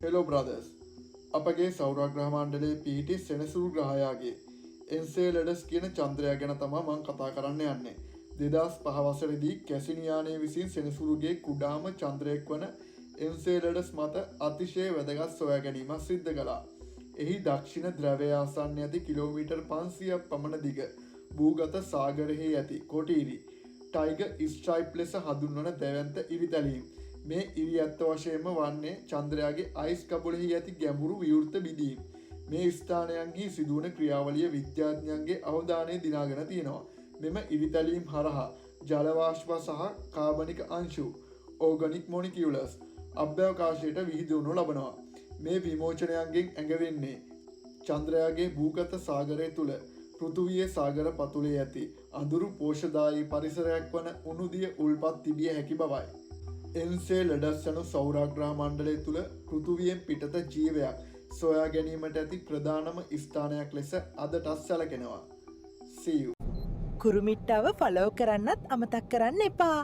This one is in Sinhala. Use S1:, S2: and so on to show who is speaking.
S1: Hello brothers. අපගේ සෞරග්‍රහ මණ්ඩලයේ පිහිටි සෙනසුරු ග්‍රහයාගේ එන්සෙලඩස් කියන චන්ද්‍රයා ගැන තමයි මම කතා කරන්න යන්නේ. 2005 වසරේදී කැසිනි යානය විසින් සෙනසුරුගේ කුඩාම චන්ද්‍රයෙක් වන එන්සෙලඩස් මත අතිශය වැදගත් සොයා ගැනීමක් සිද්ධ කළා. එහි දක්ෂිණ ධ්‍රවය ආසන්නයේ ඇති කිලෝමීටර් 500ක් පමණ දිග භූගත සාගරයේ ඇති කොටීරි ටයිගර් ස්ට්‍රයිප් ලෙස හඳුන්වන දැවැන්ත ඉරිතැලීම් මේ ඉරි ඇත්ත වශයෙන්ම වන්නේ චන්ද්‍රයාගේ අයිස් කබොළෙහි ඇති ගැඹුරු විවෘත බිඳීම්. මේ ස්ථානයන්හි සිදුවන ක්‍රියාවලිය විද්‍යාඥයන්ගේ අවධානය දිනාගෙන තියෙනවා. මෙම ඉරිතැලීම් හරහා ජල වාෂ්ප සහ කාබනික අංශු ඕගනික් මොලිකියුලස් අභ්‍යවකාශයට විහිදුණු ලබනවා. මේ විමෝචනයන්ගෙන් ඇඟවෙන්නේ චන්ද්‍රයාගේ භූගත සාගරය තුළ පෘථුවියේ සාගර පතුලේ ඇති අඳුරු පෝෂදායී පරිසරයක් වන උණුදිය උල්පත් තිබිය හැකි බවයි. එන්සෙලඩස් යනු සෞරග්‍රහ මණ්ඩලය තුළ පෘථුවියෙන් පිටත ජීවයක් සොයා ගැනීමට ඇති ප්‍රධානම ස්ථානයක් ලෙස අදටත් සැලකෙනවා. See you.
S2: කුරුමිට්ටාව ෆලෝ කරන්නත් අමතක් කරන්න එපා.